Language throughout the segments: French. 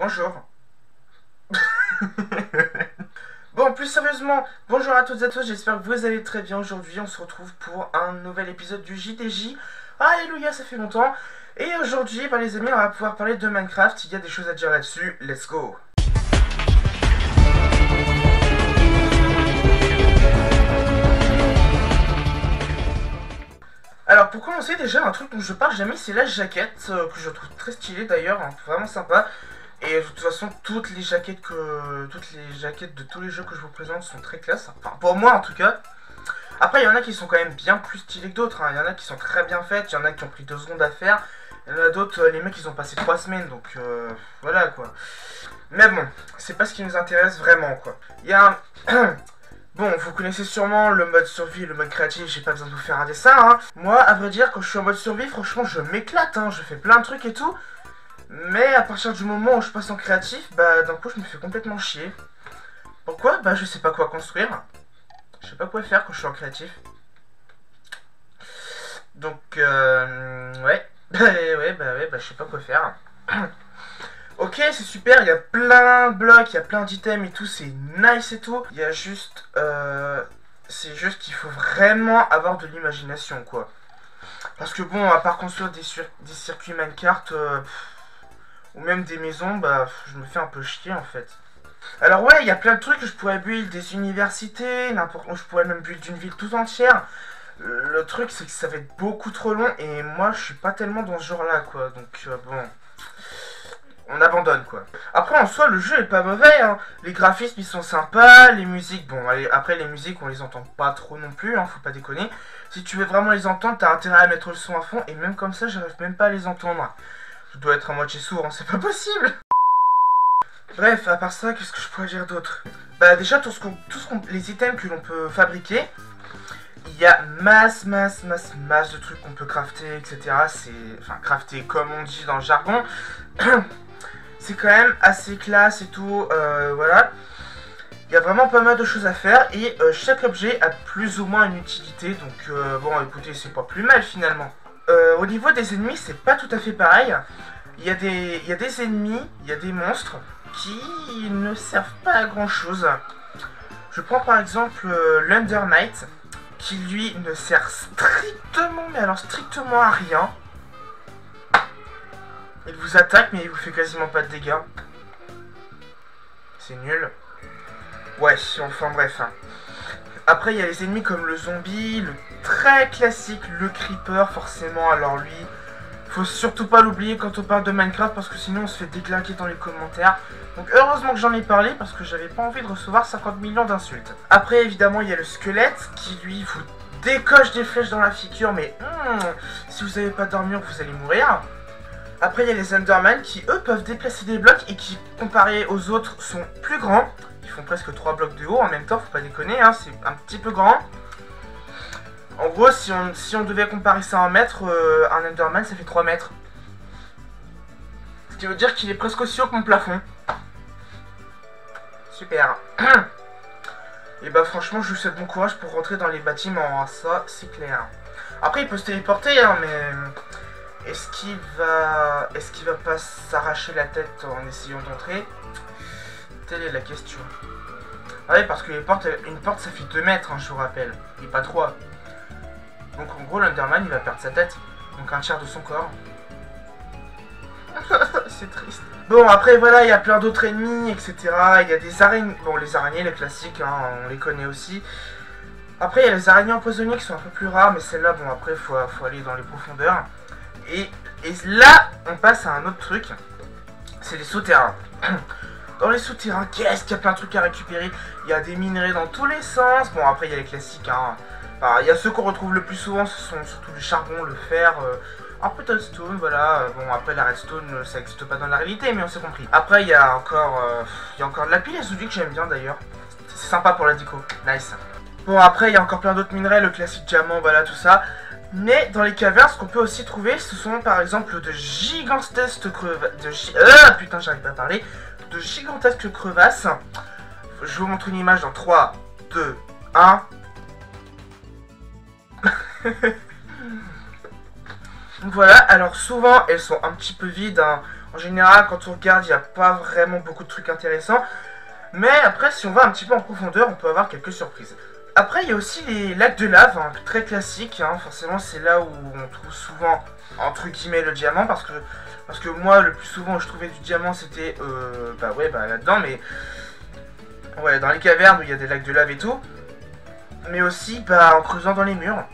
Bonjour. Bon, plus sérieusement, bonjour à toutes et à tous, j'espère que vous allez très bien. Aujourd'hui, on se retrouve pour un nouvel épisode du JDJ. Alléluia, ça fait longtemps. Et aujourd'hui, les amis, on va pouvoir parler de Minecraft. Il y a des choses à dire là-dessus. Let's go. Alors pour commencer, déjà un truc dont je parle jamais, c'est la jaquette, que je trouve très stylée d'ailleurs, hein, vraiment sympa. Et de toute façon, toutes les jaquettes de tous les jeux que je vous présente sont très classe, enfin pour moi en tout cas. Après il y en a qui sont quand même bien plus stylées que d'autres, hein. Il y en a qui sont très bien faites, il y en a qui ont pris 2 secondes à faire. Il y en a d'autres, les mecs ils ont passé 3 semaines, donc voilà quoi. Mais bon, c'est pas ce qui nous intéresse vraiment quoi. Il y a un... Bon, vous connaissez sûrement le mode survie, le mode créatif, j'ai pas besoin de vous faire un dessin, hein. Moi, à vrai dire, quand je suis en mode survie, franchement, je m'éclate, hein. Je fais plein de trucs et tout. Mais à partir du moment où je passe en créatif, d'un coup, je me fais complètement chier. Pourquoi? Je sais pas quoi construire. Je sais pas quoi faire quand je suis en créatif. Donc, ouais. Je sais pas quoi faire. Ok, c'est super, il y a plein de blocs, il y a plein d'items et tout, c'est nice et tout. Il y a juste... c'est juste qu'il faut vraiment avoir de l'imagination, quoi. Parce que bon, à part construire des circuits Minecraft, ou même des maisons, je me fais un peu chier, en fait. Alors ouais, il y a plein de trucs que je pourrais build, des universités, n'importe où, je pourrais même build une ville tout entière. Le truc, c'est que ça va être beaucoup trop long, et moi, je suis pas tellement dans ce genre-là, quoi. Donc, bon... On abandonne quoi. Après en soi le jeu est pas mauvais hein. Les graphismes ils sont sympas, les musiques, bon allez, après les musiques on les entend pas trop non plus hein, faut pas déconner. Si tu veux vraiment les entendre t'as intérêt à mettre le son à fond et même comme ça j'arrive même pas à les entendre. Je dois être à moitié sourd hein, c'est pas possible. Bref, à part ça, qu'est-ce que je pourrais dire d'autre? Déjà les items que l'on peut fabriquer. Il y a masse de trucs qu'on peut crafter, etc. Enfin, crafter comme on dit dans le jargon. C'est quand même assez classe et tout, voilà. Il y a vraiment pas mal de choses à faire et chaque objet a plus ou moins une utilité. Donc, bon, écoutez, c'est pas plus mal finalement. Au niveau des ennemis, c'est pas tout à fait pareil. Il y a des ennemis, il y a des monstres qui ne servent pas à grand chose. Je prends par exemple l'Underknight, qui lui ne sert strictement, mais alors strictement à rien. Il vous attaque, mais il vous fait quasiment pas de dégâts. C'est nul. Ouais, enfin bref. Hein. Après, il y a les ennemis comme le zombie, le très classique, le creeper, forcément. Alors lui, faut surtout pas l'oublier quand on parle de Minecraft, parce que sinon on se fait déglinguer dans les commentaires. Donc heureusement que j'en ai parlé, parce que j'avais pas envie de recevoir 50 millions d'insultes. Après, évidemment, il y a le squelette, qui lui vous décoche des flèches dans la figure, mais si vous avez pas d'armure, vous allez mourir. Après, il y a les Enderman qui, eux, peuvent déplacer des blocs et qui, comparés aux autres, sont plus grands. Ils font presque 3 blocs de haut en même temps, faut pas déconner, hein, c'est un petit peu grand. En gros, si on devait comparer ça en mètres, un Enderman, ça fait 3 mètres. Ce qui veut dire qu'il est presque aussi haut que mon plafond. Super. Et franchement, je vous souhaite bon courage pour rentrer dans les bâtiments, hein, ça, c'est clair. Après, il peut se téléporter, hein, mais... Est-ce qu'il va pas s'arracher la tête en essayant d'entrer? Telle est la question. Ah oui, parce que une porte ça fait 2 mètres, hein, je vous rappelle, et pas 3. Donc en gros, l'Underman il va perdre sa tête, donc un tiers de son corps. C'est triste. Bon, après voilà, il y a plein d'autres ennemis, etc. Il y a des araignées, bon les araignées, les classiques, hein, on les connaît aussi. Après, il y a les araignées empoisonnées qui sont un peu plus rares, mais celles-là, bon après, faut aller dans les profondeurs. Et là, on passe à un autre truc, c'est les souterrains. Dans les souterrains, qu'est-ce qu'il y a plein de trucs à récupérer? Il y a des minerais dans tous les sens. Bon, après, il y a les classiques. Hein. Enfin, il y a ceux qu'on retrouve le plus souvent, ce sont surtout le charbon, le fer, un peu de redstone, voilà. Bon, après, la redstone, ça n'existe pas dans la réalité, mais on s'est compris. Après, il y a encore de la pile à souder que j'aime bien d'ailleurs. C'est sympa pour la déco. Nice. Bon, après, il y a encore plein d'autres minerais, le classique diamant, voilà, tout ça. Mais dans les cavernes, ce qu'on peut aussi trouver, ce sont par exemple de gigantesques crevasses. Putain, j'arrive pas à parler. De gigantesques crevasses. Je vous montre une image dans 3, 2, 1. Voilà, alors souvent elles sont un petit peu vides. Hein. En général, quand on regarde, il n'y a pas vraiment beaucoup de trucs intéressants. Mais après, si on va un petit peu en profondeur, on peut avoir quelques surprises. Après, il y a aussi les lacs de lave, hein, très classiques. Hein. Forcément, c'est là où on trouve souvent, entre guillemets, le diamant. Parce que moi, le plus souvent où je trouvais du diamant, c'était là-dedans. Mais ouais, dans les cavernes où il y a des lacs de lave et tout. Mais aussi en creusant dans les murs.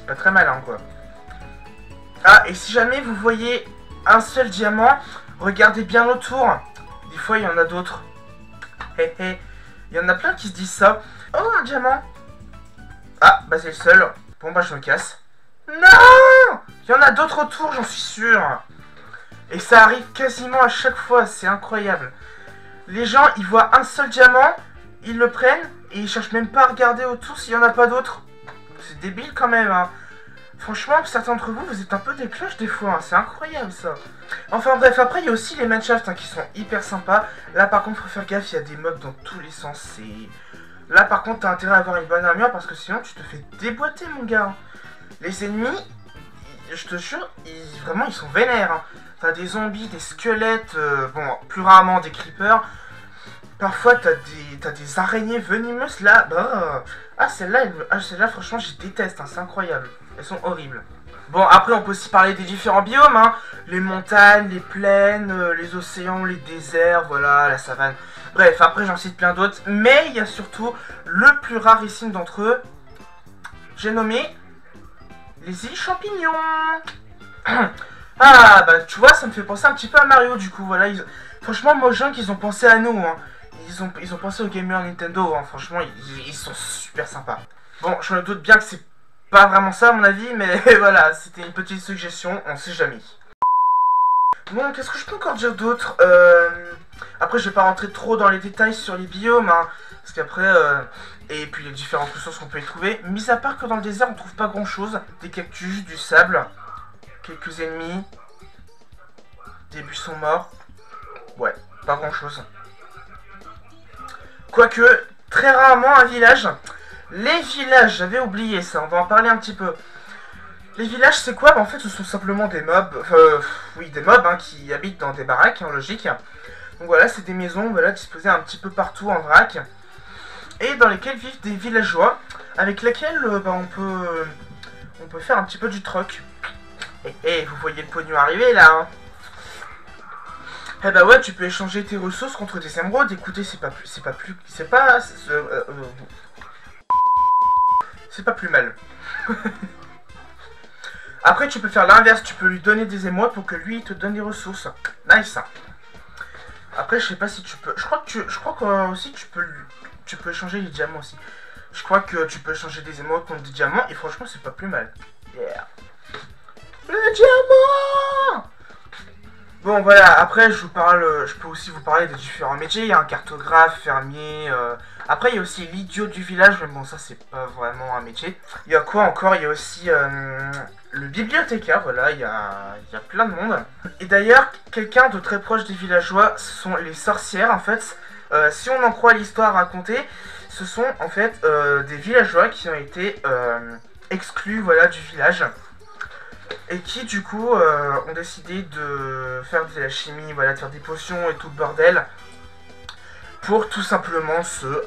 Pas très malin, quoi. Ah, et si jamais vous voyez un seul diamant, regardez bien autour. Des fois, il y en a d'autres. Hé hé. Il y en a plein qui se disent ça. Oh, un diamant. Ah, bah c'est le seul. Bon, bah je me casse. Non! Il y en a d'autres autour, j'en suis sûr. Et ça arrive quasiment à chaque fois, c'est incroyable. Les gens, ils voient un seul diamant, ils le prennent, et ils cherchent même pas à regarder autour s'il y en a pas d'autres. C'est débile quand même, hein. Franchement, certains d'entre vous, vous êtes un peu des cloches des fois, hein. C'est incroyable ça. Enfin bref, après il y a aussi les manshafts, hein, qui sont hyper sympas. Là par contre, faut faire gaffe, il y a des mobs dans tous les sens. Là par contre, t'as intérêt à avoir une bonne armure parce que sinon tu te fais déboîter, mon gars. Les ennemis, je te jure, vraiment ils sont vénères, hein. T'as des zombies, des squelettes, bon, plus rarement des creepers. Parfois t'as des araignées venimeuses là. Celle-là, franchement, je déteste, hein, c'est incroyable. Elles sont horribles. Bon, après, on peut aussi parler des différents biomes, hein. Les montagnes, les plaines, les océans, les déserts, voilà, la savane. Bref, après, j'en cite plein d'autres. Mais il y a surtout le plus rarissime d'entre eux. J'ai nommé les îles champignons. Ah, bah, tu vois, ça me fait penser un petit peu à Mario, du coup, voilà. Franchement, Mojang, ils ont pensé à nous, hein. Ils ont pensé aux gamers Nintendo, hein. Franchement, ils sont super sympas. Bon, je me doute bien que c'est pas vraiment ça à mon avis, mais voilà, c'était une petite suggestion, on sait jamais. Bon, qu'est-ce que je peux encore dire d'autre? Après, je vais pas rentrer trop dans les détails sur les biomes, hein, parce qu'après, et puis les différentes ressources qu'on peut y trouver. Mis à part que dans le désert, on trouve pas grand-chose. Des cactus, du sable, quelques ennemis, des buissons morts. Ouais, pas grand-chose. Quoique, très rarement un village. Les villages, j'avais oublié ça, on va en parler un petit peu. Les villages, c'est quoi? En fait, ce sont simplement des mobs, des mobs, hein, qui habitent dans des baraques, hein, logique. Donc voilà, c'est des maisons, voilà, disposées un petit peu partout en vrac. Et dans lesquelles vivent des villageois, avec lesquels on peut faire un petit peu du troc. Et vous voyez le pognon arriver là, hein. Eh bah ouais, tu peux échanger tes ressources contre des émeraudes. Écoutez, c'est pas plus mal. Après, tu peux faire l'inverse. Tu peux lui donner des émeraudes pour que lui il te donne des ressources. Nice. Après, je sais pas si tu peux. Je crois que aussi tu peux échanger les diamants aussi. Je crois que tu peux échanger des émeraudes contre des diamants et franchement, c'est pas plus mal. Yeah. Le diamant. Bon voilà, après je peux aussi vous parler des différents métiers. Il y a un cartographe, fermier. Après il y a aussi l'idiot du village, mais bon ça c'est pas vraiment un métier. Il y a quoi encore? Il y a aussi le bibliothécaire, voilà, il y a plein de monde. Et d'ailleurs, quelqu'un de très proche des villageois, ce sont les sorcières en fait. Si on en croit l'histoire racontée, ce sont en fait des villageois qui ont été exclus, voilà, du village. Et qui du coup ont décidé de faire de la chimie, voilà, de faire des potions et tout le bordel. Pour tout simplement se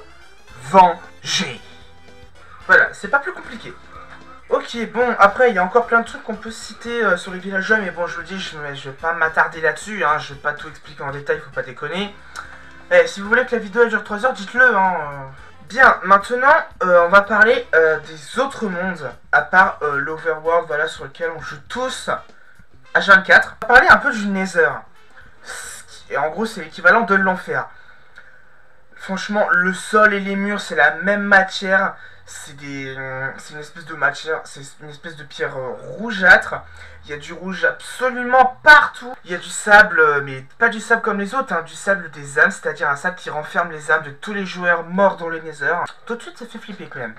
venger. Voilà, c'est pas plus compliqué. Ok, bon, après il y a encore plein de trucs qu'on peut citer sur les villageois. Mais bon, je vous dis, je vais pas m'attarder là-dessus, hein, je vais pas tout expliquer en détail, faut pas déconner. Eh, si vous voulez que la vidéo elle dure 3 heures, dites-le, hein. Bien, maintenant, on va parler des autres mondes, à part l'Overworld, voilà, sur lequel on joue tous H24. On va parler un peu du Nether. Et en gros, c'est l'équivalent de l'enfer. Franchement, le sol et les murs, c'est la même matière. C'est une espèce de matière, c'est une espèce de pierre rougeâtre. Il y a du rouge absolument partout. Il y a du sable, mais pas du sable comme les autres, hein, du sable des âmes, c'est-à-dire un sable qui renferme les âmes de tous les joueurs morts dans le Nether. Tout de suite, ça fait flipper quand même.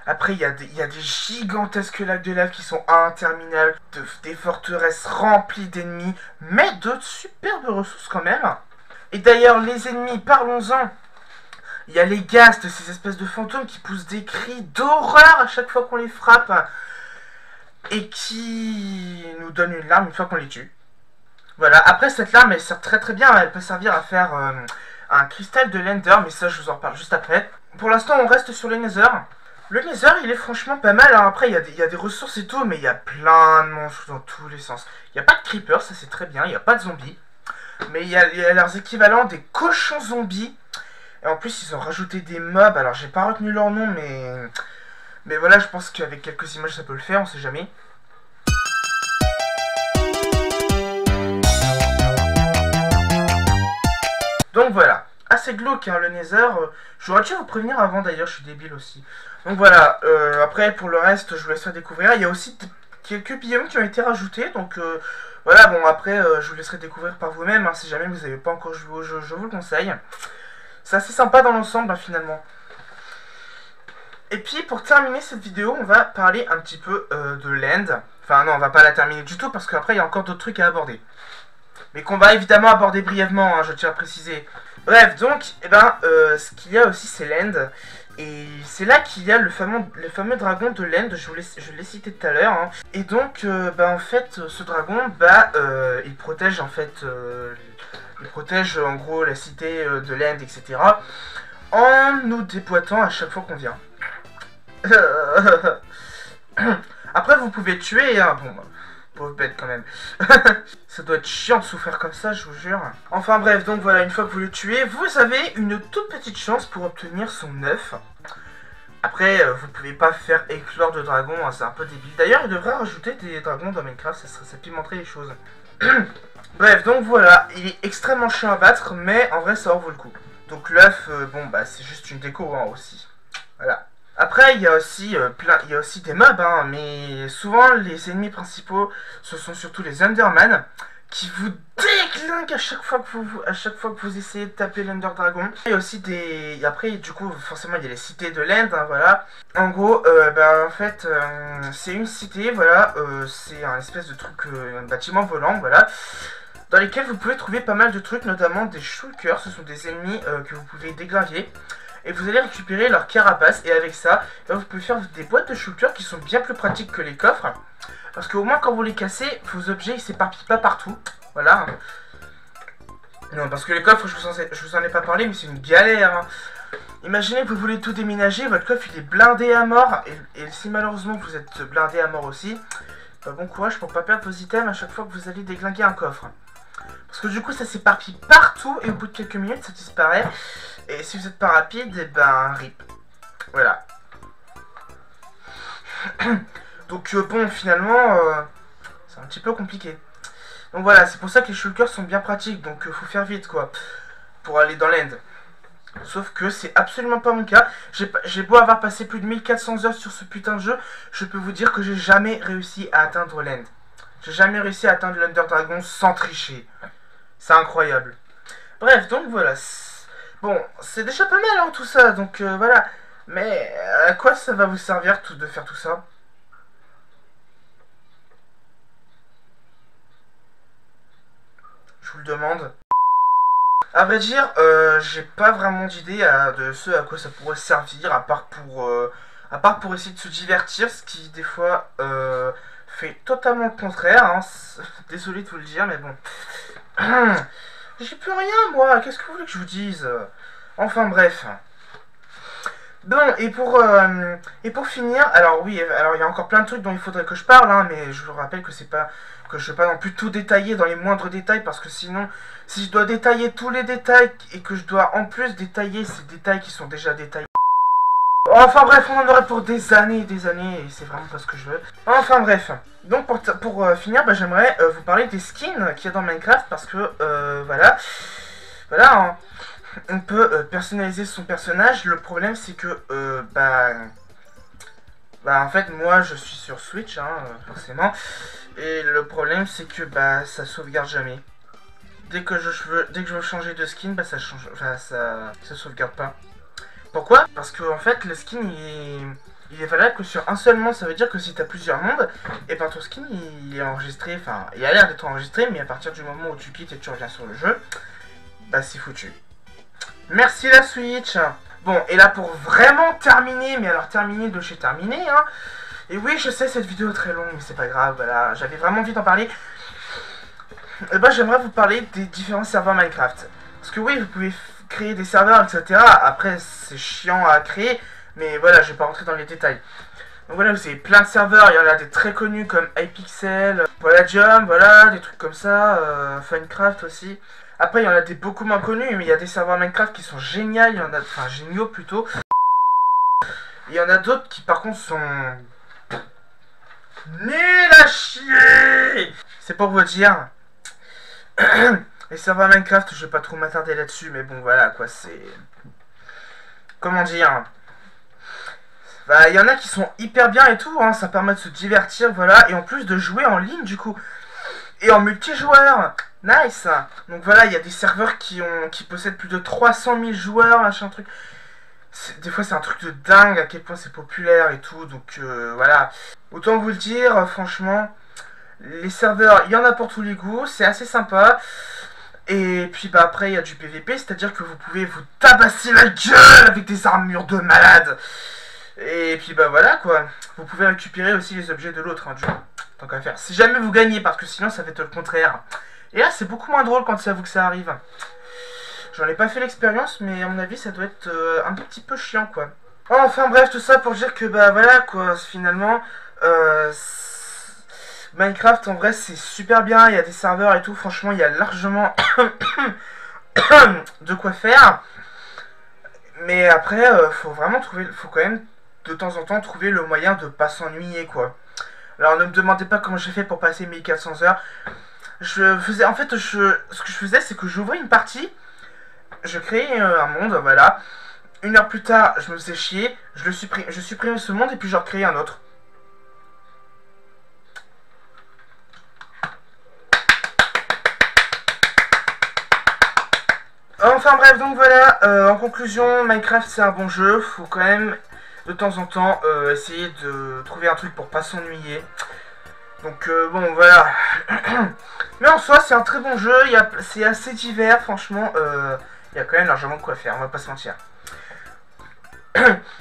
Après, il y a des gigantesques lacs de lave qui sont interminables, des forteresses remplies d'ennemis, mais de superbes ressources quand même. Et d'ailleurs, les ennemis, parlons-en. Il y a les ghasts, ces espèces de fantômes qui poussent des cris d'horreur à chaque fois qu'on les frappe. Et qui nous donnent une larme une fois qu'on les tue. Voilà, après cette larme elle sert très très bien, elle peut servir à faire un cristal de Nether, mais ça je vous en parle juste après. Pour l'instant on reste sur le Nether. Le Nether il est franchement pas mal, alors après il y a des ressources et tout, mais il y a plein de monstres dans tous les sens. Il n'y a pas de creepers, ça c'est très bien, il n'y a pas de zombies. Mais il y a leurs équivalents des cochons zombies. Et en plus ils ont rajouté des mobs, alors j'ai pas retenu leur nom, mais voilà, je pense qu'avec quelques images ça peut le faire, on sait jamais. Donc voilà, assez glauque hein, le Nether. J'aurais dû vous prévenir avant d'ailleurs, je suis débile aussi. Donc voilà, après pour le reste je vous laisserai découvrir. Il y a aussi quelques biomes qui ont été rajoutés, donc voilà, bon après je vous laisserai découvrir par vous-même, hein, si jamais vous n'avez pas encore joué au jeu, je vous le conseille. C'est assez sympa dans l'ensemble hein, finalement. Et puis pour terminer cette vidéo, on va parler un petit peu de l'end. Enfin non, on va pas la terminer du tout parce qu'après il y a encore d'autres trucs à aborder. Mais qu'on va évidemment aborder brièvement, hein, je tiens à préciser. Bref, donc, ce qu'il y a aussi, c'est l'end. Et c'est là qu'il y a le fameux dragon de l'end, je l'ai cité tout à l'heure. Hein. Et donc, en fait, ce dragon, il protège, en fait, il protège, en gros, la cité de l'end, etc. En nous déboîtant à chaque fois qu'on vient. Après, vous pouvez tuer, hein, bon... Pauvre bête quand même. Ça doit être chiant de souffrir comme ça, je vous jure. Enfin bref, donc voilà, une fois que vous le tuez, vous avez une toute petite chance pour obtenir son œuf. Après, vous ne pouvez pas faire éclore de dragon, hein, c'est un peu débile. D'ailleurs, il devrait rajouter des dragons dans Minecraft, ça pimenterait les choses. Bref, donc voilà, il est extrêmement chiant à battre, mais en vrai, ça en vaut le coup. Donc l'œuf, c'est juste une déco hein, aussi. Voilà. Après, il y a aussi des mobs, hein, mais souvent les ennemis principaux, ce sont surtout les Enderman, qui vous déglinguent à chaque fois que vous essayez de taper l'Ender Dragon. Il y a aussi des... Après, du coup, forcément, il y a les cités de l'End, hein, voilà. En gros, en fait, c'est une cité, voilà, c'est un espèce de truc, un bâtiment volant, voilà, dans lesquels vous pouvez trouver pas mal de trucs, notamment des shulkers, ce sont des ennemis que vous pouvez déglinguer. Et vous allez récupérer leur carapace, et avec ça, vous pouvez faire des boîtes de shulkers qui sont bien plus pratiques que les coffres. Parce qu'au moins quand vous les cassez, vos objets ils s'éparpillent pas partout. Voilà. Non, parce que les coffres, je vous en ai pas parlé, mais c'est une galère. Hein. Imaginez que vous voulez tout déménager, votre coffre il est blindé à mort, et si malheureusement vous êtes blindé à mort aussi, bon courage pour pas perdre vos items à chaque fois que vous allez déglinguer un coffre. Parce que du coup ça s'éparpille partout, et au bout de quelques minutes ça disparaît. Et si vous n'êtes pas rapide, et rip. Voilà. Donc bon, finalement, c'est un petit peu compliqué. Donc voilà, c'est pour ça que les shulkers sont bien pratiques. Donc faut faire vite, quoi, pour aller dans l'end. Sauf que c'est absolument pas mon cas. J'ai beau avoir passé plus de 1400 heures sur ce putain de jeu, je peux vous dire que j'ai jamais réussi à atteindre l'end. J'ai jamais réussi à atteindre l'Ender Dragon sans tricher. C'est incroyable. Bref, donc voilà. Bon, c'est déjà pas mal hein, tout ça, donc voilà. Mais à quoi ça va vous servir de faire tout ça? Je vous le demande. À vrai dire, j'ai pas vraiment d'idée de ce à quoi ça pourrait servir, à part pour essayer de se divertir, ce qui des fois fait totalement le contraire. Hein. Désolé de vous le dire, mais bon. J'ai plus rien, moi. Qu'est-ce que vous voulez que je vous dise? Enfin, bref. Bon, et pour finir, alors oui, alors il y a encore plein de trucs dont il faudrait que je parle, hein, mais je vous rappelle que c'est pas que je ne vais pas non plus tout détailler dans les moindres détails, parce que sinon, si je dois détailler tous les détails et que je dois en plus détailler ces détails qui sont déjà détaillés. Enfin bref, on en aurait pour des années et c'est vraiment pas ce que je veux. Enfin bref, donc pour finir, j'aimerais vous parler des skins qu'il y a dans Minecraft, parce que voilà, hein, on peut personnaliser son personnage. Le problème c'est que, en fait moi je suis sur Switch, hein, forcément, et le problème c'est que ça sauvegarde jamais. Dès que je veux changer de skin, ça change, ça sauvegarde pas. Pourquoi? Parce que en fait le skin il est valable que sur un seul monde. Ça veut dire que si t'as plusieurs mondes, et ton skin il est enregistré, enfin il a l'air d'être enregistré, mais à partir du moment où tu quittes et tu reviens sur le jeu, c'est foutu. Merci la Switch. Bon, et là pour vraiment terminer, mais alors terminer de chez terminé, hein. Et oui, je sais, cette vidéo est très longue, mais c'est pas grave, voilà, j'avais vraiment envie d'en parler. et ben j'aimerais vous parler des différents serveurs Minecraft. Parce que oui, vous pouvez créer des serveurs, etc. Après, c'est chiant à créer, mais voilà, je vais pas rentrer dans les détails. Donc voilà, vous avez plein de serveurs, il y en a des très connus comme Hypixel, Palladium, voilà, des trucs comme ça, Funcraft aussi. Après, il y en a des beaucoup moins connus, mais il y a des serveurs Minecraft qui sont géniaux, il y en a, enfin géniaux plutôt. Il y en a d'autres qui par contre sont nuls à chier. C'est pour vous dire. Les serveurs Minecraft, je vais pas trop m'attarder là-dessus, mais bon voilà quoi, c'est... Comment dire? Bah, il y en a qui sont hyper bien et tout, hein, ça permet de se divertir, voilà, et en plus de jouer en ligne du coup. Et en multijoueur, nice. Donc voilà, il y a des serveurs qui possèdent plus de 300 000 joueurs, machin truc. Des fois c'est un truc de dingue à quel point c'est populaire et tout, donc voilà. Autant vous le dire, franchement, les serveurs, il y en a pour tous les goûts, c'est assez sympa. Et puis bah après il y a du PVP, c'est-à-dire que vous pouvez vous tabasser la gueule avec des armures de malade. Et puis bah voilà quoi, vous pouvez récupérer aussi les objets de l'autre, hein, du coup, tant qu'à faire. Si jamais vous gagnez, parce que sinon ça va être le contraire. Et là c'est beaucoup moins drôle quand c'est à vous que ça arrive. J'en ai pas fait l'expérience, mais à mon avis ça doit être un petit peu chiant quoi. Enfin bref, tout ça pour dire que bah voilà quoi, finalement, Minecraft en vrai c'est super bien, il y a des serveurs et tout, franchement il y a largement de quoi faire. Mais après, faut vraiment trouver, faut quand même de temps en temps trouver le moyen de pas s'ennuyer quoi. Alors ne me demandez pas comment j'ai fait pour passer 1400 heures. Je faisais, en fait, ce que je faisais c'est que j'ouvrais une partie, je créais un monde, voilà. Une heure plus tard, je me faisais chier, je supprimais ce monde et puis je recréais un autre. Enfin bref, donc voilà, en conclusion, Minecraft c'est un bon jeu, faut quand même de temps en temps essayer de trouver un truc pour pas s'ennuyer. Donc bon voilà. Mais en soi c'est un très bon jeu, c'est assez divers, franchement, il y a quand même largement de quoi faire, on va pas se mentir.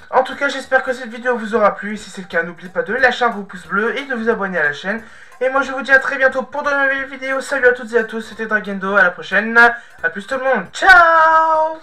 En tout cas, j'espère que cette vidéo vous aura plu. Si c'est le cas, n'oubliez pas de lâcher un gros pouce bleu et de vous abonner à la chaîne. Et moi, je vous dis à très bientôt pour de nouvelles vidéos. Salut à toutes et à tous, c'était Dragendo. À la prochaine. A plus tout le monde. Ciao.